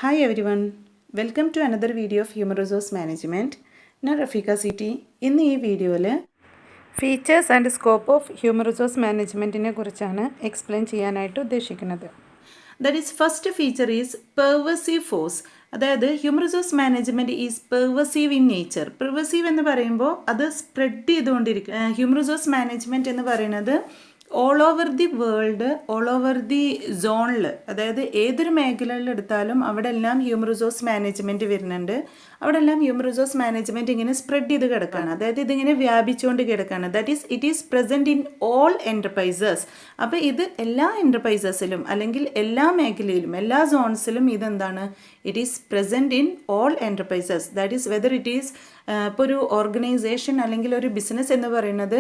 Hi everyone, welcome to another video of Human Resource Management. ഞാൻ Rafiqa city. ഇന്ന് ഈ വീഡിയോയിൽ features and scope of human resource മാനേജ്മെൻറ്റിനെ കുറിച്ചാണ് എക്സ്പ്ലെയിൻ ചെയ്യാനായിട്ട് ഉദ്ദേശിക്കുന്നത്. That is first feature is pervasive force. അതായത് human resource management is pervasive in nature. Pervasive എന്ന് പറയുമ്പോൾ അത് സ്പ്രെഡ് ചെയ്തുകൊണ്ടിരിക്കുക. ഹ്യൂമൻ റിസോഴ്സ് മാനേജ്മെൻറ്റ് എന്ന് പറയുന്നത് all over the world, all over the സോണിൽ, അതായത് ഏതൊരു മേഖലയിൽ എടുത്താലും അവിടെ എല്ലാം ഹ്യൂമൻ റിസോഴ്സ് മാനേജ്മെൻറ്റ് വരുന്നുണ്ട്. അവിടെ എല്ലാം ഹ്യൂമൻ റിസോഴ്സ് മാനേജ്മെൻറ്റ് ഇങ്ങനെ സ്പ്രെഡ് ചെയ്ത് കിടക്കുകയാണ്, അതായത് ഇതിങ്ങനെ വ്യാപിച്ചുകൊണ്ട് കിടക്കുകയാണ്. That is it is present in all enterprises. അപ്പോൾ ഇത് എല്ലാ എൻ്റർപ്രൈസസിലും അല്ലെങ്കിൽ എല്ലാ മേഖലയിലും എല്ലാ സോൺസിലും ഇതെന്താണ്, it is present in all enterprises. That is whether it is ഇപ്പോൾ ഒരു ഓർഗനൈസേഷൻ അല്ലെങ്കിൽ ഒരു ബിസിനസ് എന്ന് പറയുന്നത്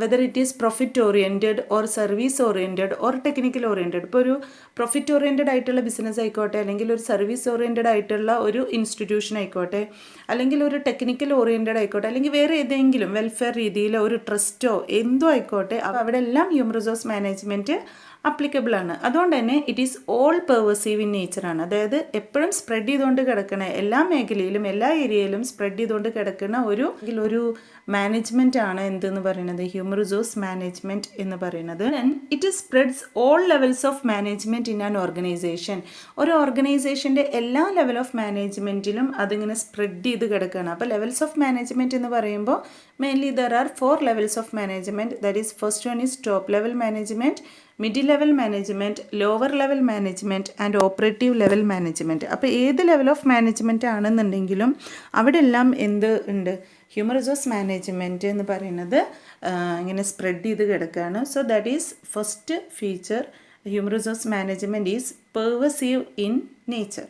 whether it is profit oriented or service oriented or technical oriented. ഇപ്പോൾ ഒരു പ്രോഫിറ്റ് ഓറിയൻറ്റഡ് ആയിട്ടുള്ള ബിസിനസ് ആയിക്കോട്ടെ, അല്ലെങ്കിൽ ഒരു സർവീസ് ഓറിയൻറ്റഡ് ആയിട്ടുള്ള ഒരു ഇൻസ്റ്റിറ്റ്യൂഷൻ ആയിക്കോട്ടെ, അല്ലെങ്കിൽ ഒരു ടെക്നിക്കൽ ഓറിയൻറ്റഡ് ആയിക്കോട്ടെ, അല്ലെങ്കിൽ വേറെ ഏതെങ്കിലും വെൽഫെയർ രീതിയിലോ ഒരു ട്രസ്റ്റോ എന്തോ ആയിക്കോട്ടെ, അവിടെ എല്ലാം ഹ്യൂമൻ റിസോഴ്സ് മാനേജ്മെൻറ്റ് അപ്ലിക്കബിൾ ആണ്. അതുകൊണ്ട് തന്നെ it is all pervasive in നേച്ചറാണ്. അതായത് എപ്പോഴും സ്പ്രെഡ് ചെയ്തുകൊണ്ട് കിടക്കണ, എല്ലാ മേഖലയിലും എല്ലാ ഏരിയയിലും സ്പ്രെഡ് ചെയ്തുകൊണ്ട് കിടക്കുന്ന ഒരു മാനേജ്മെൻറ്റ് ആണ് എന്തെന്ന് പറയുന്നത്, ഹ്യൂമൻ റിസോഴ്സ് മാനേജ്മെൻറ്റ് എന്ന് പറയുന്നത്. It spreads all levels of management in an organisation. ഒരു ഓർഗനൈസേഷൻ്റെ എല്ലാ ലെവൽ ഓഫ് മാനേജ്മെൻറ്റിലും അതിങ്ങനെ സ്പ്രെഡ് ചെയ്ത് കിടക്കുകയാണ്. അപ്പോൾ ലെവൽസ് ഓഫ് മാനേജ്മെൻറ്റ് എന്ന് പറയുമ്പോൾ mainly there R 4 levels of management. That is first one is top level management, middle level management, lower level management and operative level management. അപ്പോൾ ഏത് ലെവൽ ഓഫ് മാനേജ്മെൻറ്റ് ആണെന്നുണ്ടെങ്കിലും അവിടെ എല്ലാം എന്ത് ഉണ്ട്, ഹ്യൂമൻ റിസോഴ്സ് മാനേജ്മെൻറ്റ് എന്ന് പറയുന്നത് ഇങ്ങനെ സ്പ്രെഡ് ചെയ്ത് കിടക്കുകയാണ്. So that is first feature, human resource management is pervasive in nature.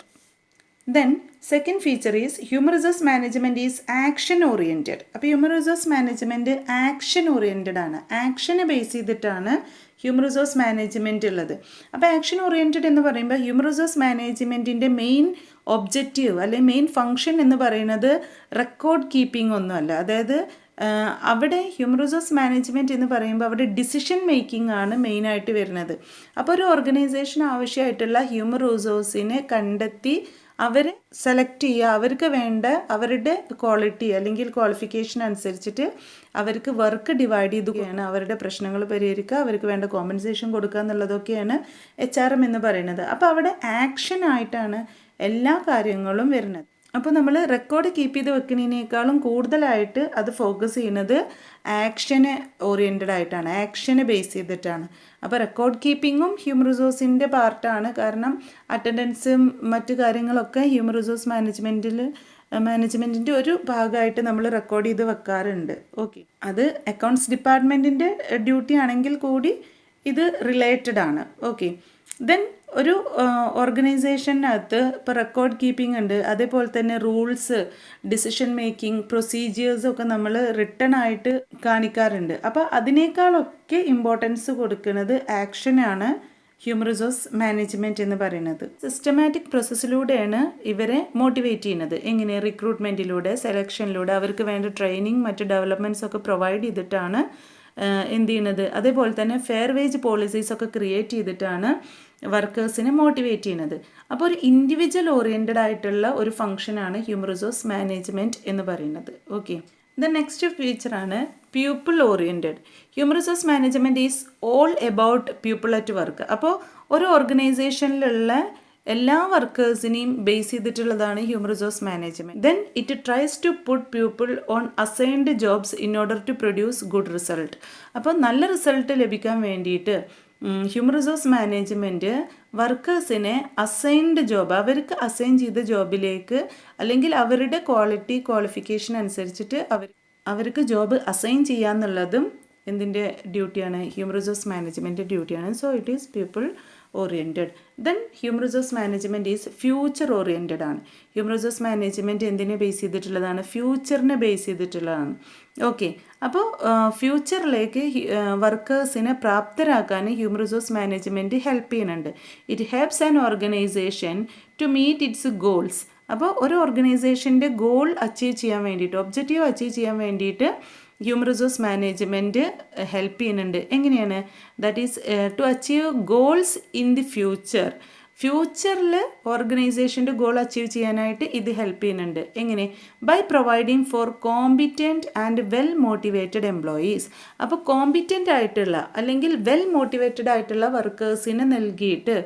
Then second feature is human resource management is action oriented. അപ്പോൾ human resource management action oriented ആണ്. ആക്ഷനെ base ചെയ്തിട്ടാണ് human resource management ഉള്ളത്. അപ്പോൾ action oriented എന്ന് പറയുമ്പോൾ human resource മാനേജ്മെൻറ്റിൻ്റെ main objective അല്ലെങ്കിൽ main function എന്ന് പറയുന്നത് റെക്കോർഡ് കീപ്പിംഗ് ഒന്നുമല്ല. അതായത് അവിടെ ഹ്യൂമൻ റിസോഴ്സ് മാനേജ്മെൻറ്റ് എന്ന് പറയുമ്പോൾ അവിടെ ഡിസിഷൻ മേക്കിംഗ് ആണ് മെയിനായിട്ട് വരുന്നത്. അപ്പോൾ ഒരു ഓർഗനൈസേഷൻ ആവശ്യമായിട്ടുള്ള ഹ്യൂമൻ റിസോഴ്സിനെ കണ്ടെത്തി അവരെ സെലക്ട് ചെയ്യുക, അവർക്ക് വേണ്ട അവരുടെ ക്വാളിറ്റി അല്ലെങ്കിൽ ക്വാളിഫിക്കേഷൻ അനുസരിച്ചിട്ട് അവർക്ക് വർക്ക് ഡിവൈഡ് ചെയ്തുകയാണ്, അവരുടെ പ്രശ്നങ്ങൾ പരിഹരിക്കുക, അവർക്ക് വേണ്ട കോമ്പൻസേഷൻ കൊടുക്കുക എന്നുള്ളതൊക്കെയാണ് HRM എന്ന് പറയുന്നത്. അപ്പോൾ അവിടെ ആക്ഷനായിട്ടാണ് എല്ലാ കാര്യങ്ങളും വരുന്നത്. അപ്പോൾ നമ്മൾ റെക്കോർഡ് കീപ്പ് ചെയ്ത് വെക്കുന്നതിനേക്കാളും കൂടുതലായിട്ട് അത് ഫോക്കസ് ചെയ്യുന്നത് ആക്ഷന് ഓറിയൻറ്റഡ് ആയിട്ടാണ്, ആക്ഷനെ ബേസ് ചെയ്തിട്ടാണ്. അപ്പോൾ റെക്കോർഡ് കീപ്പിങ്ങും ഹ്യൂമൻ റിസോഴ്സിൻ്റെ പാർട്ടാണ്. കാരണം അറ്റൻഡൻസും മറ്റു കാര്യങ്ങളൊക്കെ ഹ്യൂമൻ റിസോഴ്സ് മാനേജ്മെൻറ്റിൻ്റെ ഒരു ഭാഗമായിട്ട് നമ്മൾ റെക്കോർഡ് ചെയ്ത് വെക്കാറുണ്ട്. ഓക്കെ, അത് അക്കൗണ്ട്സ് ഡിപ്പാർട്ട്മെൻറ്റിൻ്റെ ഡ്യൂട്ടി ആണെങ്കിൽ കൂടി ഇത് റിലേറ്റഡ് ആണ്. ഓക്കെ, ദെൻ ഒരു ഓർഗനൈസേഷനകത്ത് ഇപ്പോൾ റെക്കോർഡ് കീപ്പിംഗ് ഉണ്ട്, അതേപോലെ തന്നെ റൂൾസ്, ഡിസിഷൻ മേക്കിംഗ്, പ്രൊസീജിയേഴ്സൊക്കെ നമ്മൾ റിട്ടൺ ആയിട്ട് കാണിക്കാറുണ്ട്. അപ്പോൾ അതിനേക്കാളൊക്കെ ഇമ്പോർട്ടൻസ് കൊടുക്കുന്നത് ആക്ഷനാണ് ഹ്യൂമൻ റിസോഴ്സ് മാനേജ്മെൻറ്റ് എന്ന് പറയുന്നത്. സിസ്റ്റമാറ്റിക് പ്രോസസ്സിലൂടെയാണ് ഇവരെ മോട്ടിവേറ്റ് ചെയ്യുന്നത്. എങ്ങനെ? റിക്രൂട്ട്മെൻറ്റിലൂടെ, സെലക്ഷനിലൂടെ, അവർക്ക് വേണ്ട ട്രെയിനിങ് മറ്റ് ഡെവലപ്മെൻറ്റ്സ് ഒക്കെ പ്രൊവൈഡ് ചെയ്തിട്ടാണ് എന്ത് ചെയ്യുന്നത്. അതേപോലെ തന്നെ ഫെയർ വേജ് പോളിസീസൊക്കെ ക്രിയേറ്റ് ചെയ്തിട്ടാണ് വർക്കേഴ്സിനെ മോട്ടിവേറ്റ് ചെയ്യുന്നത്. അപ്പോൾ ഒരു ഇൻഡിവിജ്വൽ ഓറിയൻറ്റഡ് ആയിട്ടുള്ള ഒരു ഫംഗ്ഷനാണ് ഹ്യൂമൻ റിസോഴ്സ് മാനേജ്മെൻറ്റ് എന്ന് പറയുന്നത്. ഓക്കെ, ദ നെക്സ്റ്റ് ഫീച്ചറാണ് people oriented. Human resource management is all about people at work. അപ്പോൾ ഒരു ഓർഗനൈസേഷനിലുള്ള എല്ലാ വർക്കേഴ്സിനെയും ബേസ് ചെയ്തിട്ടുള്ളതാണ് human resource management. Then it tries to put people on assigned jobs in order to produce good result. അപ്പോൾ നല്ല result ലഭിക്കാൻ വേണ്ടിയിട്ട് ഹ്യൂമൻ റിസോഴ്സ് മാനേജ്മെൻറ്റ് വർക്കേഴ്സിനെ അസൈൻഡ് ജോബ്, അവർക്ക് അസൈൻ ചെയ്ത ജോബിലേക്ക് അല്ലെങ്കിൽ അവരുടെ ക്വാളിഫിക്കേഷൻ അനുസരിച്ചിട്ട് അവർക്ക് ജോബ് അസൈൻ ചെയ്യാന്നുള്ളതും എന്തിൻ്റെ ഡ്യൂട്ടിയാണ്, ഹ്യൂമൻ റിസോഴ്സ് മാനേജ്മെൻറ്റ് ഡ്യൂട്ടിയാണ്. So it is people oriented. Then human resource management is future oriented ആണ്. ഹ്യൂമൻ റിസോഴ്സ് മാനേജ്മെൻറ്റ് എന്തിനെ ബേസ് ചെയ്തിട്ടുള്ളതാണ്? ഫ്യൂച്ചറിനെ ബേസ് ചെയ്തിട്ടുള്ളതാണ്. ഓക്കെ, അപ്പോൾ ഫ്യൂച്ചറിലേക്ക് വർക്കേഴ്സിനെ പ്രാപ്തരാക്കാൻ ഹ്യൂമൻ റിസോഴ്സ് മാനേജ്മെൻറ്റ് ഹെൽപ്പ് ചെയ്യുന്നുണ്ട്. It helps an organisation to meet its goals. അപ്പോൾ ഒരു ഓർഗനൈസേഷൻ്റെ ഗോൾ അച്ചീവ് ചെയ്യാൻ വേണ്ടിയിട്ട്, ഒബ്ജക്റ്റീവ് അച്ചീവ് ചെയ്യാൻ വേണ്ടിയിട്ട് ഹ്യൂമൻ റിസോഴ്സ് മാനേജ്മെൻറ്റ് ഹെൽപ്പ് ചെയ്യുന്നുണ്ട്. എങ്ങനെയാണ്? That is to achieve goals in the future. ഫ്യൂച്ചറിൽ ഓർഗനൈസേഷൻ്റെ ഗോൾ അച്ചീവ് ചെയ്യാനായിട്ട് ഇത് ഹെൽപ്പ് ചെയ്യുന്നുണ്ട്. എങ്ങനെ? By providing for competent and well motivated employees. അപ്പോൾ കോമ്പിറ്റൻ്റ് ആയിട്ടുള്ള അല്ലെങ്കിൽ വെൽ മോട്ടിവേറ്റഡ് ആയിട്ടുള്ള വർക്കേഴ്സിന് നൽകിയിട്ട്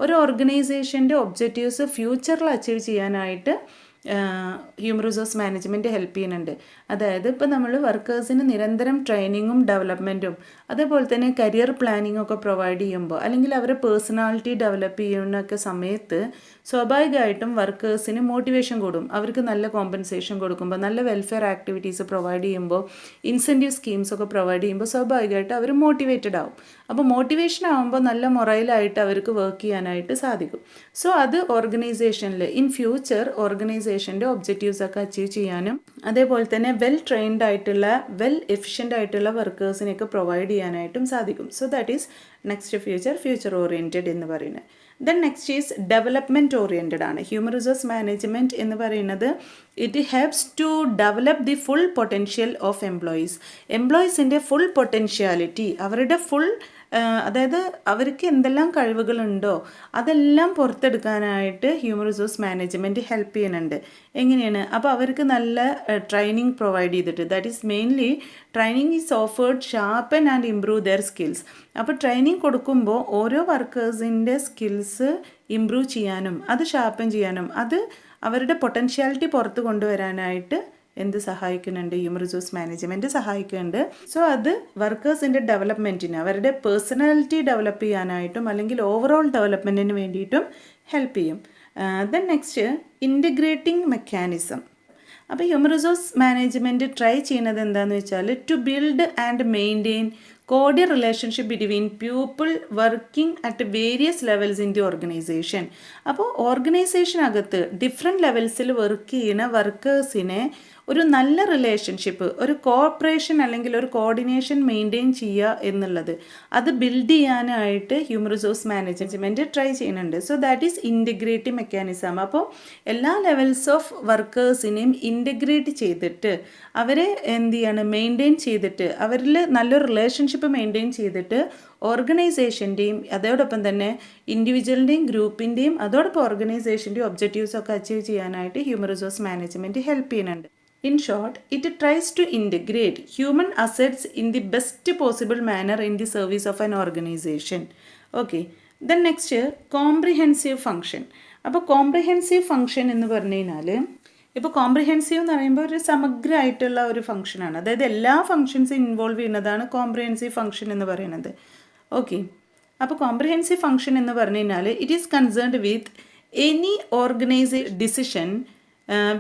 ഒരു ഓർഗനൈസേഷൻ്റെ ഒബ്ജക്റ്റീവ്സ് ഫ്യൂച്ചറിൽ അച്ചീവ് ചെയ്യാനായിട്ട് ഹ്യൂമൻ റിസോഴ്സ് മാനേജ്മെൻറ്റ് ഹെൽപ്പ് ചെയ്യുന്നുണ്ട്. അതായത് ഇപ്പോൾ നമ്മൾ വർക്കേഴ്സിന് നിരന്തരം ട്രെയിനിങ്ങും ഡെവലപ്മെൻറ്റും അതേപോലെ തന്നെ കരിയർ പ്ലാനിങ്ങും ഒക്കെ പ്രൊവൈഡ് ചെയ്യുമ്പോൾ അല്ലെങ്കിൽ അവരെ പേഴ്സണാലിറ്റി ഡെവലപ്പ് ചെയ്യുന്നൊക്കെ സമയത്ത് സ്വാഭാവികമായിട്ടും വർക്കേഴ്സിന് മോട്ടിവേഷൻ കൂടും. അവർക്ക് നല്ല കോമ്പൻസേഷൻ കൊടുക്കുമ്പോൾ, നല്ല വെൽഫെയർ ആക്ടിവിറ്റീസ് പ്രൊവൈഡ് ചെയ്യുമ്പോൾ, ഇൻസെൻറ്റീവ് സ്കീംസ് ഒക്കെ പ്രൊവൈഡ് ചെയ്യുമ്പോൾ സ്വാഭാവികമായിട്ട് അവർ മോട്ടിവേറ്റഡ് ആവും. അപ്പോൾ മോട്ടിവേഷൻ ആകുമ്പോൾ നല്ല മൊറൈലായിട്ട് അവർക്ക് വർക്ക് ചെയ്യാനായിട്ട് സാധിക്കും. സോ അത് ഓർഗനൈസേഷനിൽ ഇൻ ഫ്യൂച്ചർ ഓർഗനൈസേഷൻ്റെ ഒബ്ജക്റ്റീവ്സ് ഒക്കെ അച്ചീവ് ചെയ്യാനും അതേപോലെ തന്നെ വെൽ ട്രെയിൻഡ് ആയിട്ടുള്ള വെൽ എഫിഷ്യൻ്റ് ആയിട്ടുള്ള വർക്കേഴ്സിനെയൊക്കെ പ്രൊവൈഡ് ചെയ്യാനായിട്ടും സാധിക്കും. So that is next future oriented എന്ന് പറയുന്നത്. Then next is development oriented ആണ്. ഹ്യൂമൻ റിസോഴ്സ് മാനേജ്മെൻറ്റ് എന്ന് പറയുന്നത് it helps to develop the full potential of എംപ്ലോയീസിൻ്റെ ഫുൾ പൊട്ടൻഷ്യാലിറ്റി, അവരുടെ ഫുൾ അതായത് അവർക്ക് എന്തെല്ലാം കഴിവുകളുണ്ടോ അതെല്ലാം പുറത്തെടുക്കാനായിട്ട് ഹ്യൂമൻ റിസോഴ്സ് മാനേജ്മെൻറ്റ് ഹെൽപ്പ് ചെയ്യുന്നുണ്ട്. എങ്ങനെയാണ്? അപ്പോൾ അവർക്ക് നല്ല ട്രെയിനിങ് പ്രൊവൈഡ് ചെയ്തിട്ട്, that is mainly training is offered sharpen and improve their skills. അപ്പോൾ ട്രെയിനിങ് കൊടുക്കുമ്പോൾ ഓരോ വർക്കേഴ്സിൻ്റെ സ്കിൽസ് ഇംപ്രൂവ് ചെയ്യാനും അത് ഷാർപ്പൻ ചെയ്യാനും അത് അവരുടെ പൊട്ടൻഷ്യാലിറ്റി പുറത്ത് കൊണ്ടുവരാനായിട്ട് എന്ത് സഹായിക്കുന്നുണ്ട്? ഹ്യൂമൻ റിസോഴ്സ് മാനേജ്മെൻറ്റ് സഹായിക്കുന്നുണ്ട്. സോ അത് വർക്കേഴ്സിൻ്റെ ഡെവലപ്മെൻറ്റിന്, അവരുടെ പേഴ്സണാലിറ്റി ഡെവലപ്പ് ചെയ്യാനായിട്ടും അല്ലെങ്കിൽ ഓവറോൾ ഡെവലപ്മെൻറ്റിന് വേണ്ടിയിട്ടും ഹെൽപ്പ് ചെയ്യും. Then next integrating mechanism. അപ്പോൾ ഹ്യൂമൻ റിസോഴ്സ് മാനേജ്മെൻറ്റ് ട്രൈ ചെയ്യുന്നത് എന്താണെന്ന് വെച്ചാൽ to build and maintain cordial relationship between people working at various levels in the organisation. അപ്പോൾ ഓർഗനൈസേഷനകത്ത് ഡിഫറെൻറ്റ് ലെവൽസിൽ വർക്ക് ചെയ്യുന്ന വർക്കേഴ്സിനെ ഒരു നല്ല റിലേഷൻഷിപ്പ്, ഒരു കോഓപ്പറേഷൻ അല്ലെങ്കിൽ ഒരു കോർഡിനേഷൻ മെയിൻറ്റെയിൻ ചെയ്യുക എന്നുള്ളത് അത് ബിൽഡ് ചെയ്യാനായിട്ട് ഹ്യൂമൻ റിസോഴ്സ് മാനേജ്മെൻറ്റ് ട്രൈ ചെയ്യുന്നുണ്ട്. So that is integrative mechanism. അപ്പോൾ എല്ലാ ലെവൽസ് ഓഫ് വർക്കേഴ്സിനെയും ഇൻറ്റഗ്രേറ്റ് ചെയ്തിട്ട് അവരെ എന്ത് ചെയ്യാണ്? മെയിൻറ്റെയിൻ ചെയ്തിട്ട് അവരിൽ നല്ലൊരു റിലേഷൻഷിപ്പ് മെയിൻറ്റെയിൻ ചെയ്തിട്ട് ഓർഗനൈസേഷൻ്റെയും അതോടൊപ്പം തന്നെ ഇൻഡിവിജ്വലിൻ്റെയും ഗ്രൂപ്പിൻ്റെയും അതോടൊപ്പം ഓർഗനൈസേഷൻ്റെയും ഒബ്ജക്റ്റീവ്സൊക്കെ അച്ചീവ് ചെയ്യാനായിട്ട് ഹ്യൂമൻ റിസോഴ്സ് മാനേജ്മെൻറ്റ് ഹെൽപ്പ് ചെയ്യുന്നുണ്ട്. In short, it tries to integrate human assets in the best possible manner in the service of an organization. Okay. Then next, comprehensive function. അപ്പോൾ comprehensive function എന്ന് പറഞ്ഞു കഴിഞ്ഞാൽ ഇപ്പോൾ comprehensive എന്ന് പറയുമ്പോൾ ഒരു സമഗ്രമായിട്ടുള്ള ഒരു ഫംഗ്ഷനാണ്. അതായത് എല്ലാ ഫംഗ്ഷൻസും ഇൻവോൾവ് ചെയ്യുന്നതാണ് കോംപ്രിഹെൻസീവ് ഫംഗ്ഷൻ എന്ന് പറയുന്നത്. ഓക്കെ. അപ്പോൾ കോംപ്രിഹെൻസീവ് ഫംഗ്ഷൻ എന്ന് പറഞ്ഞു കഴിഞ്ഞാൽ it is concerned with any organisation decision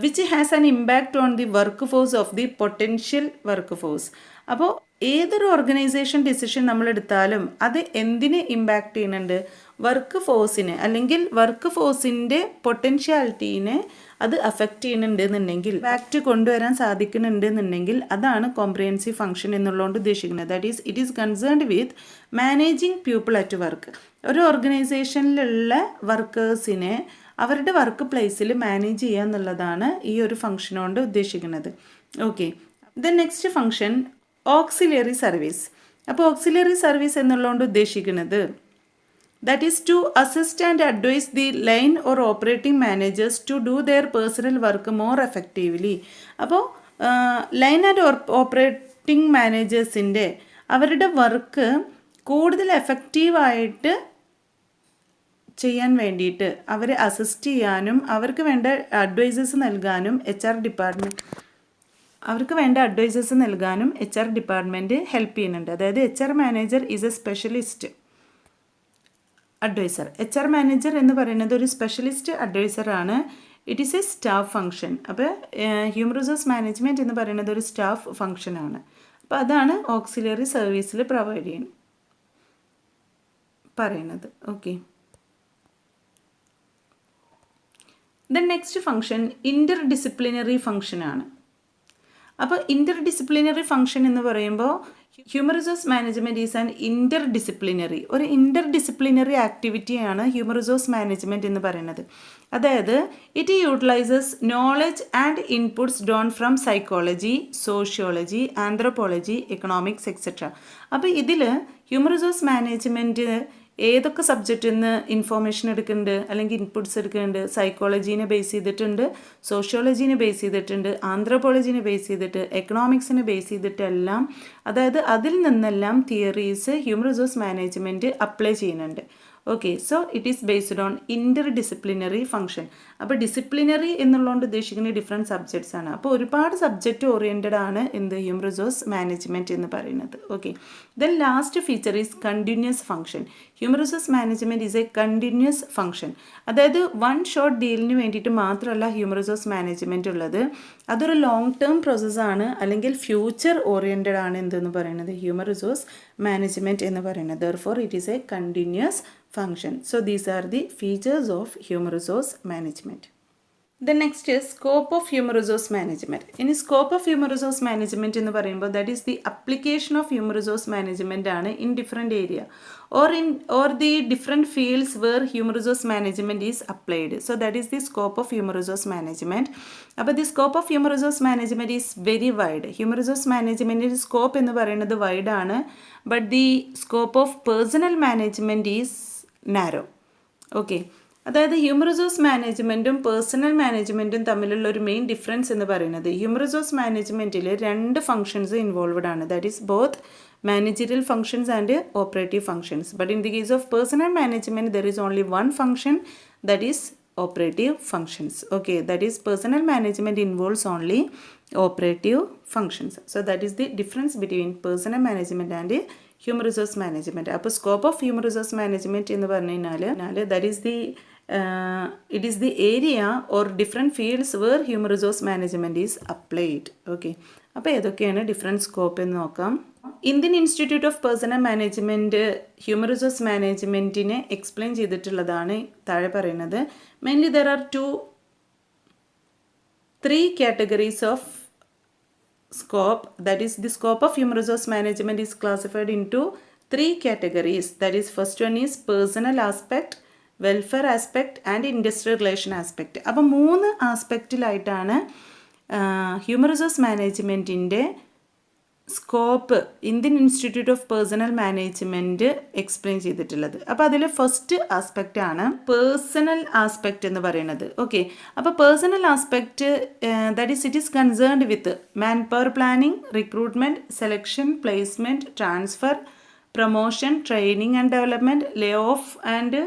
which has an impact on the workforce of the potential workforce. അപ്പോൾ ഏതൊരു ഓർഗനൈസേഷൻ ഡിസിഷൻ നമ്മളെടുത്താലും അത് എന്തിനെ ഇമ്പാക്റ്റ് ചെയ്യുന്നുണ്ട്? വർക്ക് ഫോഴ്സിനെ അല്ലെങ്കിൽ വർക്ക് ഫോഴ്സിൻ്റെ പൊട്ടൻഷ്യാലിറ്റീനെ അത് അഫക്റ്റ് ചെയ്യുന്നുണ്ടെന്നുണ്ടെങ്കിൽ, ഇമ്പാക്റ്റ് കൊണ്ടുവരാൻ സാധിക്കുന്നുണ്ടെന്നുണ്ടെങ്കിൽ അതാണ് കോംപ്രിഹെൻസീവ് ഫംഗ്ഷൻ എന്നുള്ളതുകൊണ്ട് ഉദ്ദേശിക്കുന്നത്. That is it is concerned with managing people at work. ഒരു ഓർഗനൈസേഷനിലുള്ള വർക്കേഴ്സിനെ അവരുടെ വർക്ക് പ്ലേസിൽ മാനേജ് ചെയ്യുക എന്നുള്ളതാണ് ഈ ഒരു ഫംഗ്ഷൻ കൊണ്ട് ഉദ്ദേശിക്കുന്നത്. Okay. Then next function auxiliary service. അപ്പോൾ ഓക്സിലറി സർവീസ് എന്നുള്ളതുകൊണ്ട് ഉദ്ദേശിക്കുന്നത് that is to assist and advise the line or operating managers to do their personnel work more effectively. അപ്പോൾ ലൈൻ ആൻഡ് ഓപ്പറേറ്റിംഗ് മാനേജേഴ്സിൻ്റെ അവരുടെ വർക്ക് കൂടുതൽ എഫക്റ്റീവായിട്ട് ചെയ്യാൻ വേണ്ടിയിട്ട് അവരെ അസിസ്റ്റ് ചെയ്യാനും അവർക്ക് വേണ്ട അഡ്വൈസസ് നൽകാനും എച്ച് ആർ ഡിപ്പാർട്ട്മെൻറ്റ് ഹെൽപ്പ് ചെയ്യുന്നുണ്ട്. അതായത് H R manager is a specialist adviser. H R manager എന്ന് പറയുന്നത് ഒരു സ്പെഷ്യലിസ്റ്റ് അഡ്വൈസറാണ്. It is a staff function. അപ്പോൾ ഹ്യൂമൻ റിസോഴ്സ് മാനേജ്മെൻറ്റ് എന്ന് പറയുന്നത് ഒരു സ്റ്റാഫ് ഫംഗ്ഷനാണ്. അപ്പോൾ അതാണ് ഓക്സിലറി സർവീസിൽ പ്രൊവൈഡ് ചെയ്യാൻ പറയുന്നത്. Okay. Then next function inter disciplinary ഫംഗ്ഷനാണ്. അപ്പോൾ ഇൻ്റർ ഡിസിപ്ലിനറി ഫംഗ്ഷൻ എന്ന് പറയുമ്പോൾ human resource management is an inter disciplinary ആക്ടിവിറ്റിയാണ് ഹ്യൂമൻ റിസോഴ്സ് മാനേജ്മെൻറ്റ് എന്ന് പറയുന്നത്. അതായത് it utilises knowledge and inputs drawn from psychology, sociology, anthropology, economics etcetera. അപ്പോൾ ഇതിൽ ഹ്യൂമൻ റിസോഴ്സ് മാനേജ്മെൻറ്റ് ഏതൊക്കെ സബ്ജക്റ്റിൽ നിന്ന് ഇൻഫോർമേഷൻ എടുക്കുന്നുണ്ട് അല്ലെങ്കിൽ ഇൻപുട്സ് എടുക്കുന്നുണ്ട്? സൈക്കോളജീനെ ബേസ് ചെയ്തിട്ടുണ്ട്, സോഷ്യോളജീനെ ബേസ് ചെയ്തിട്ടുണ്ട്, ആന്ത്രോപോളജീനെ ബേസ് ചെയ്തിട്ട്, എക്കണോമിക്സിനെ ബേസ് ചെയ്തിട്ടെല്ലാം, അതായത് അതിൽ നിന്നെല്ലാം theories human resource management apply ചെയ്യുന്നുണ്ട്. Okay, so it is based on inter disciplinary function. അപ്പോൾ ഡിസിപ്ലിനറി എന്നുള്ളതുകൊണ്ട് ഉദ്ദേശിക്കുന്ന ഡിഫറെൻറ്റ് സബ്ജക്ട്സ് ആണ്. അപ്പോൾ ഒരുപാട് സബ്ജക്റ്റ് ഓറിയൻറ്റഡ് ആണ് എന്ത് ഹ്യൂമൻ റിസോഴ്സ് മാനേജ്മെൻറ്റ് എന്ന് പറയുന്നത്. Okay, then last feature is continuous function. Human resource management is A continuous function. അതായത് വൺ ഷോട്ട് ഡീലിന് വേണ്ടിയിട്ട് മാത്രമല്ല ഹ്യൂമൻ റിസോഴ്സ് മാനേജ്മെൻറ്റ് ഉള്ളത്, അതൊരു ലോങ് ടേം പ്രോസസ്സാണ്, അല്ലെങ്കിൽ ഫ്യൂച്ചർ ഓറിയൻറ്റഡ് ആണ് എന്തെന്ന് പറയുന്നത് ഹ്യൂമൻ റിസോഴ്സ് മാനേജ്മെൻറ്റ് എന്ന് പറയുന്നത്. Therefore it is A continuous function. So these are the features of human resource management. The next is scope of human resource management. In scope of human resource management എന്ന് പറയുമ്പോൾ that is the application of human resource management ആണ് in different area or the different fields where human resource management is applied. So that is the scope of human resource management. അപ്പോൾ the scope of human resource management is very wide. Human resource management scope എന്ന് പറയുന്നത് wide ആണ്, but the scope of personal management is narrow. Okay, അതായത് human resource മാനേജ്മെൻറ്റും personal മാനേജ്മെൻറ്റും തമ്മിലുള്ള ഒരു main difference എന്ന് പറയുന്നത് human resource മാനേജ്മെൻറ്റിൽ 2 functions involved ആണ്. That is both managerial functions and operative functions. But in the case of personnel management there is only 1 function, that is operative functions. Okay, that is personal management involves only operative functions. So that is the difference between personal management and human resource management. അപ്പോൾ scope of human resource management എന്ന് പറഞ്ഞു കഴിഞ്ഞാൽ that is the it is the area or different fields where human resource management is applied. Okay, അപ്പോൾ ഏതൊക്കെയാണ് different scope എന്ന് നോക്കാം. Indian institute of personnel management human resource മാനേജ്മെൻറ്റിനെ explain ചെയ്തിട്ടുള്ളതാണ് താഴെ പറയുന്നത്. Mainly there are 3 categories of scope. That is, the scope of human resource management is classified into 3 categories. That is, first one is personal aspect, welfare aspect and industrial relation aspect. അപ്പോൾ 3 ആസ്പെക്റ്റിലായിട്ടാണ് human resource മാനേജ്മെൻറ്റിൻ്റെ scope Indian institute of personnel management explain ചെയ്തിട്ടുള്ളത്. അപ്പോൾ അതിൽ first aspect ആണ് personnel aspect എന്ന് പറയുന്നത്. Okay, അപ്പോൾ personnel aspect that is it is concerned with manpower planning, recruitment, selection, placement, transfer, promotion, training and development, lay off and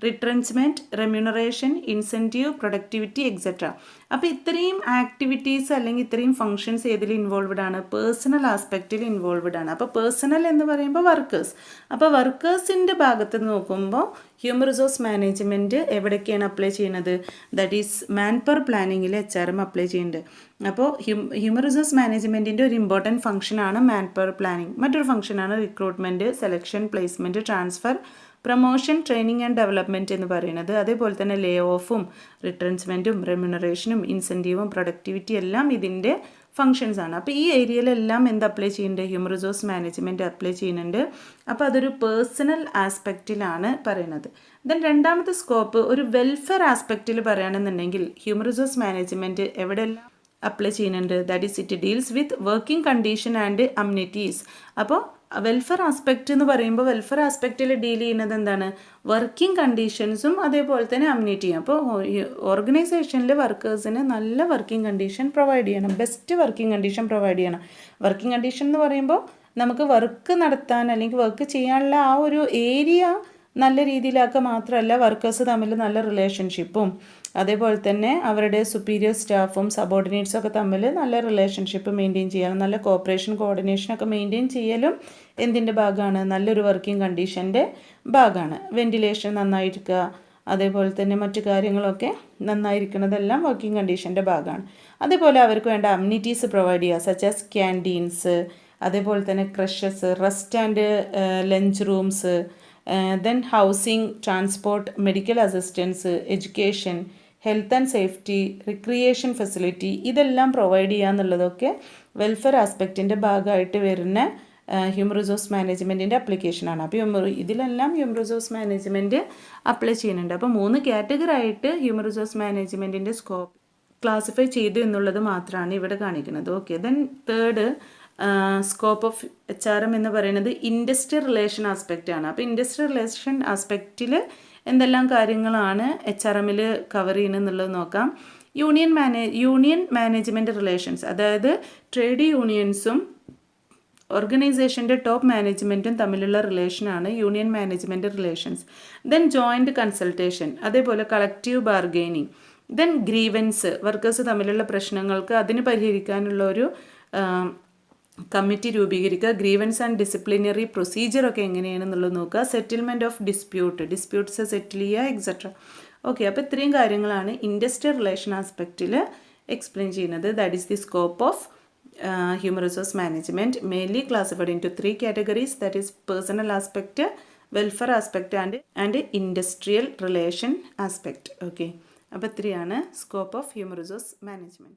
retrenchment, remuneration, incentive, productivity etcetera. അപ്പോൾ ഇത്രയും activities അല്ലെങ്കിൽ ഇത്രയും functions ഏതിൽ involved ആണ്? Personal ആസ്പെക്റ്റിൽ involved ആണ്. അപ്പോൾ personal എന്ന് പറയുമ്പോൾ വർക്കേഴ്സ്. അപ്പോൾ വർക്കേഴ്സിൻ്റെ ഭാഗത്ത് നോക്കുമ്പോൾ ഹ്യൂമൻ റിസോഴ്സ് മാനേജ്മെൻറ്റ് എവിടേക്കാണ് അപ്ലൈ ചെയ്യുന്നത്? ദാറ്റ് ഈസ് മാൻ പവർ പ്ലാനിങ്ങിൽ HRM അപ്ലൈ ചെയ്യുന്നുണ്ട്. അപ്പോൾ ഹ്യൂമൻ റിസോഴ്സ് മാനേജ്മെൻറ്റിൻ്റെ ഒരു ഇമ്പോർട്ടൻറ്റ് ഫംഗ്ഷനാണ് മാൻ പവർ പ്ലാനിങ്. മറ്റൊരു ഫംഗ്ഷനാണ് recruitment, selection, placement, transfer, promotion, training and development എന്ന് പറയുന്നത്. അതേപോലെ തന്നെ ലേ ഓഫും റിട്ടേൺസ്മെൻറ്റും റെമ്യൂണറേഷനും ഇൻസെൻറ്റീവും പ്രൊഡക്ടിവിറ്റി എല്ലാം ഇതിൻ്റെ ഫങ്ഷൻസ് ആണ്. അപ്പോൾ ഈ ഏരിയയിലെല്ലാം എന്ത് അപ്ലൈ ചെയ്യുന്നുണ്ട്? ഹ്യൂമൻ റിസോഴ്സ് മാനേജ്മെൻറ്റ് അപ്ലൈ ചെയ്യുന്നുണ്ട്. അപ്പോൾ അതൊരു പേഴ്സണൽ ആസ്പെക്റ്റിലാണ് പറയുന്നത്. ദെൻ രണ്ടാമത്തെ സ്കോപ്പ് ഒരു വെൽഫെയർ ആസ്പെക്റ്റിൽ പറയുകയാണെന്നുണ്ടെങ്കിൽ ഹ്യൂമൻ റിസോഴ്സ് മാനേജ്മെൻറ്റ് എവിടെയെല്ലാം അപ്ലൈ ചെയ്യുന്നുണ്ട്? That is it deals with working condition and amenities. അപ്പോൾ വെൽഫെയർ ആസ്പെക്റ്റ് എന്ന് പറയുമ്പോൾ വെൽഫെയർ ആസ്പെക്റ്റിൽ ഡീൽ ചെയ്യുന്നത് എന്താണ്? വർക്കിംഗ് കണ്ടീഷൻസും അതേപോലെ തന്നെ അമ്യൂണിറ്റിയും. അപ്പോൾ ഓർഗനൈസേഷനിൽ വർക്കേഴ്സിന് നല്ല വർക്കിംഗ് കണ്ടീഷൻ പ്രൊവൈഡ് ചെയ്യണം, ബെസ്റ്റ് വർക്കിംഗ് കണ്ടീഷൻ പ്രൊവൈഡ് ചെയ്യണം. വർക്കിംഗ് കണ്ടീഷൻ എന്ന് പറയുമ്പോൾ നമുക്ക് വർക്ക് നടത്താൻ അല്ലെങ്കിൽ വർക്ക് ചെയ്യാനുള്ള ആ ഒരു ഏരിയ നല്ല രീതിയിലാക്കുക മാത്രമല്ല, വർക്കേഴ്സ് തമ്മിൽ നല്ല റിലേഷൻഷിപ്പും അതേപോലെ തന്നെ അവരുടെ സുപ്പീരിയർ സ്റ്റാഫും സബോർഡിനേറ്റ്സും ഒക്കെ തമ്മിൽ നല്ല റിലേഷൻഷിപ്പ് മെയിൻറ്റെയിൻ ചെയ്യണം. നല്ല കോപ്പറേഷൻ, കോർഡിനേഷനൊക്കെ മെയിൻറ്റെയിൻ ചെയ്യലും എന്തിൻ്റെ ഭാഗമാണ്? നല്ലൊരു വർക്കിംഗ് കണ്ടീഷൻ്റെ ഭാഗമാണ്. വെൻറ്റിലേഷൻ നന്നായിരിക്കുക, അതേപോലെ തന്നെ മറ്റു കാര്യങ്ങളൊക്കെ നന്നായിരിക്കുന്നതെല്ലാം വർക്കിംഗ് കണ്ടീഷൻ്റെ ഭാഗമാണ്. അതേപോലെ അവർക്ക് വേണ്ട അമ്യൂണിറ്റീസ് പ്രൊവൈഡ് ചെയ്യുക, സച്ച് ആസ് ക്യാൻറ്റീൻസ്, അതേപോലെ തന്നെ crushes, rest and lunch rooms, then housing, transport, medical assistance, education, health and safety, recreation facility, ഇതെല്ലാം പ്രൊവൈഡ് ചെയ്യുക എന്നുള്ളതൊക്കെ വെൽഫെയർ ആസ്പെക്റ്റിൻ്റെ ഭാഗമായിട്ട് വരുന്ന ഹ്യൂമൻ റിസോഴ്സ് മാനേജ്മെൻറ്റിൻ്റെ അപ്ലിക്കേഷനാണ്. അപ്പോൾ ഇതിലെല്ലാം ഹ്യൂമൻ റിസോഴ്സ് മാനേജ്മെൻറ്റ് അപ്ലൈ ചെയ്യുന്നുണ്ട്. അപ്പോൾ 3 കാറ്റഗറി ആയിട്ട് ഹ്യൂമൻ റിസോഴ്സ് മാനേജ്മെൻറ്റിൻ്റെ സ്കോപ്പ് ക്ലാസിഫൈ ചെയ്തു എന്നുള്ളത് മാത്രമാണ് ഇവിടെ കാണിക്കുന്നത്. Okay, then third scope of HRM എന്ന് പറയുന്നത് ഇൻഡസ്ട്രിയൽ റിലേഷൻ ആസ്പെക്റ്റ് ആണ്. അപ്പോൾ ഇൻഡസ്ട്രിയൽ റിലേഷൻ ആസ്പെക്റ്റിൽ എന്തെല്ലാം കാര്യങ്ങളാണ് HRMൽ കവർ ചെയ്യുന്നത് എന്നുള്ളത് നോക്കാം. യൂണിയൻ മാനേജ്മെൻറ്റ് റിലേഷൻസ്, അതായത് ട്രേഡ് യൂണിയൻസും ഓർഗനൈസേഷൻ്റെ ടോപ്പ് മാനേജ്മെൻറ്റും തമ്മിലുള്ള റിലേഷനാണ് union management relations. Then joint consultation, അതേപോലെ collective bargaining, then grievances, workers തമ്മിലുള്ള പ്രശ്നങ്ങൾക്ക് അതിന് പരിഹരിക്കാനുള്ള ഒരു കമ്മിറ്റി രൂപീകരിക്കുക. ഗ്രീവൻസ് ആൻഡ് ഡിസിപ്ലിനറി പ്രൊസീജിയറൊക്കെ എങ്ങനെയാണെന്നുള്ളത് നോക്കുക. സെറ്റിൽമെൻറ്റ് ഓഫ് ഡിസ്പ്യൂട്ട്സ് സെറ്റിൽ ചെയ്യുക, എക്സെട്ര. ഓക്കെ, അപ്പോൾ ഇത്രയും കാര്യങ്ങളാണ് ഇൻഡസ്ട്രിയൽ റിലേഷൻ ആസ്പെക്റ്റിൽ എക്സ്പ്ലെയിൻ ചെയ്യുന്നത്. That is the scope of human resource management, mainly classified into 3 categories, that is personal aspect, welfare aspect and industrial relation aspect. Okay, അപ്പോൾ 3 ആണ് scope of human resource management.